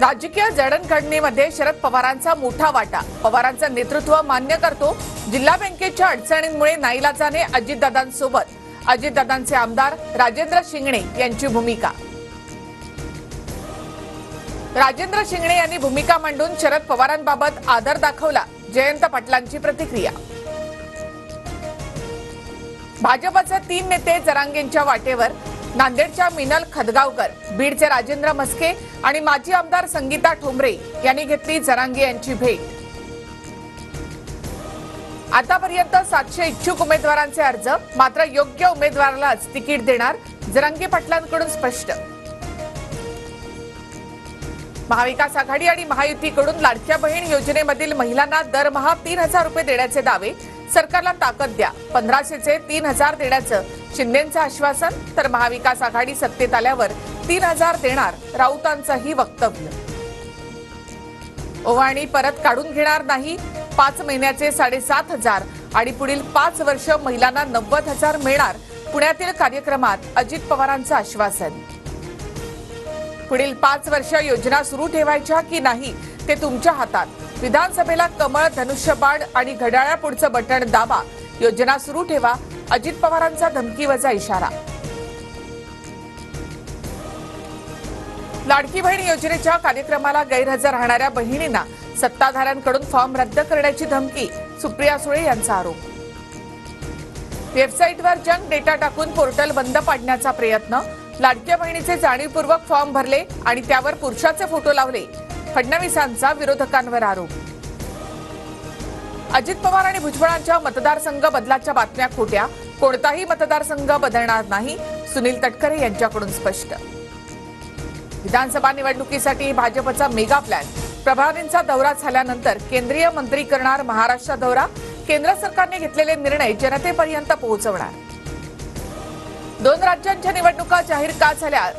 राजकीय जडणघडणीमध्ये शरद पवारांचा मोठा वाटा. पवारांचं नेतृत्व मान्य करतो. जिल्हा बँकेच्या अडचणींमुळे नाईलाजाने अजितदादांसोबत अजितदादांचे आमदार राजेंद्र शिंगणे यांची भूमिका. राजेंद्र शिंगणे यांनी भूमिका मांडून शरद पवारांबाबत आदर दाखवला. जयंत पाटलांची प्रतिक्रिया. भाजपचे 3 नेते जरांगेंच्या वाटेवर. नांदेडच्या मिनल खदगावकर, बीडचे राजेंद्र मस्के आणि माजी आमदार संगीता ठोंबरे यांनी घेतली जरांगे यांची भेट. आतापर्यंत 700 इच्छुक उमेदवारांचे अर्ज, मात्र योग्य उमेदवारालाच तिकीट देणार, जरांगे पाटलांकडून स्पष्ट. महाविकास आघाडी आणि महायुतीकडून लाडक्या बहीण योजनेमधील महिलांना दरमहा 3000 रुपये देण्याचे दावे. सरकारला ताकद द्या. 1500चे 3000 देण्याचं शिंदेंचं आश्वासन. तर महाविकास आघाडी सत्तेत आल्यावर 3000 देणार, राऊतांचंही वक्तव्य. ओवाळणी परत काढून घेणार नाही. 5 महिन्याचे 7500 आणि पुढील 5 वर्ष महिलांना 90000 मिळणार. पुण्यातील कार्यक्रमात अजित पवारांचं आश्वासन. पुढील 5 वर्ष योजना सुरू ठेवायच्या की नाही ते तुमच्या हातात. विधानसभेला कमळ, धनुष्यबाण आणि घड्याळापुढचं बटण दाबा. योजना सुरू ठेवा. अजित पवारांचा धमकीवजा इशारा. लाडकी बहीण योजनेच्या कार्यक्रमाला गैरहजर राहणाऱ्या बहिणींना सत्ताधाऱ्यांकडून फॉर्म रद्द करण्याची धमकी. सुप्रिया सुळे यांचा आरोप. वेबसाईटवर जंक डेटा टाकून पोर्टल बंद पाडण्याचा प्रयत्न. लाडक्या बहिणीचे जाणीवपूर्वक फॉर्म भरले आणि त्यावर पुरुषाचे फोटो लावले. फडणवीसांचा विरोधकांवर आरोप. अजित पवार आणि भुजबळांच्या मतदारसंघ बदलाच्या बातम्या खोट्या. कोणताही मतदारसंघ बदलणार नाही, सुनील तटकरे यांच्याकडून स्पष्ट. विधानसभा निवडणुकीसाठी भाजपचा मेगा प्लॅन. प्रभारींचा दौरा झाल्यानंतर केंद्रीय मंत्री करणार महाराष्ट्र दौरा. केंद्र सरकारने घेतलेले निर्णय जनतेपर्यंत पोहोचवणार. 2 राज्यांच्या निवडणुका जाहीर का झाल्या?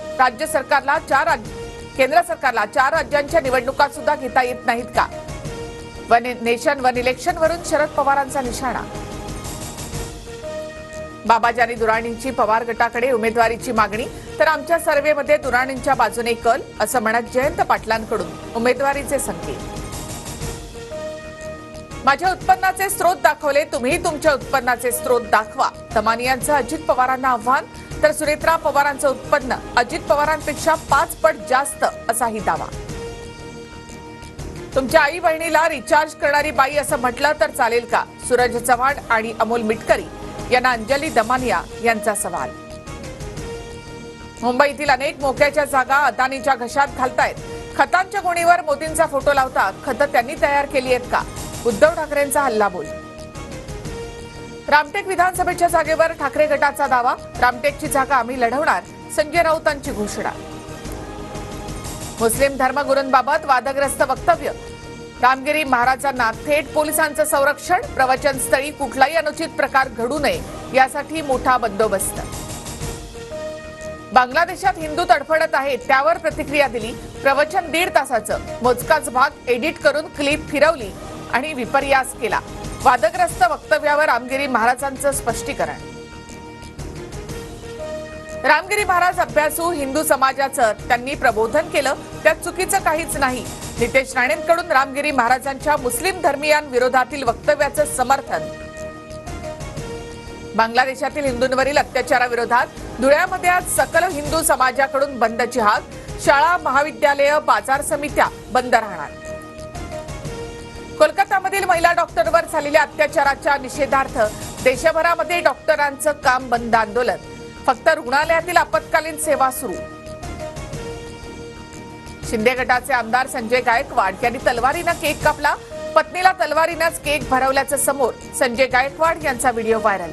केंद्र सरकारला 4 राज्यांच्या निवडणुका सुद्धा घेता येत नाहीत का? वन नेशन वन इलेक्शन वरून शरद पवारांचा निशाणा. बाबाजानी दुराणींची पवार गटाकडे उमेदवारीची मागणी. तर आमच्या सर्व्हेमध्ये दुराणींच्या बाजूने कल, असं म्हणत जयंत पाटलांकडून उमेदवारीचे संकेत. माझ्या उत्पन्नाचे स्रोत दाखवले, तुम्ही तुमच्या उत्पन्नाचे स्रोत दाखवा. तमानियांचं अजित पवारांना आव्हान. तर सुनेत्रा पवारांचं उत्पन्न अजित पवारांपेक्षा 5 पट जास्त, असाही दावा. तुमच्या आई बहिणीला रिचार्ज करणारी बाई असं म्हटलं तर चालेल का? सूरज चव्हाण आणि अमोल मिटकरी यांना अंजली दमानिया यांचा सवाल. मुंबईतील अनेक मोक्याच्या जागा अदानीच्या घशात घालतायत. खतांच्या गोणीवर मोदींचा फोटो लावता. खतं त्यांनी तयार केली आहेत का? उद्धव ठाकरेंचा हल्लाबोल. रामटेक विधानसभेच्या जागेवर ठाकरे गटाचा दावा. रामटेकची जागा आम्ही लढवणार, संजय राऊतांची घोषणा. मुस्लिम धर्मगुरूंबाबत वादग्रस्त वक्तव्य. रामगिरी महाराजांना थेट पोलिसांचं संरक्षण. प्रवचनस्थळी कुठलाही अनुचित प्रकार घडू नये यासाठी मोठा बंदोबस्त. बांगलादेशात हिंदू तडफडत आहेत, त्यावर प्रतिक्रिया दिली. प्रवचन 1.5 तासाचं. मोजकाच भाग एडिट करून क्लिप फिरवली आणि विपर्यास केला. वादग्रस्त वक्तव्यावर रामगिरी महाराजांचं स्पष्टीकरण. रामगिरी महाराज अभ्यासू. हिंदू समाजाचं त्यांनी प्रबोधन केलं, त्यात चुकीचं काहीच नाही. नितेश राणेंकडून रामगिरी महाराजांच्या मुस्लिम धर्मीयांविरोधातील वक्तव्याचं समर्थन. बांगलादेशातील हिंदूंवरील अत्याचाराविरोधात धुळ्यामध्ये आज सकल हिंदू समाजाकडून बंदची हाक. शाळा, महाविद्यालय, बाजार समित्या बंद राहणार. कोलकातामधील महिला डॉक्टरवर झालेल्या अत्याचाराच्या निषेधार्थ देशभरामध्ये डॉक्टरांचं काम बंद आंदोलन. फक्त रुग्णालयातील आपत्कालीन सेवा सुरू. शिंदे गटाचे आमदार संजय गायकवाड यांनी तलवारीनं केक कापला. पत्नीला तलवारीनंच केक भरवल्याचं समोर. संजय गायकवाड यांचा व्हिडिओ व्हायरल.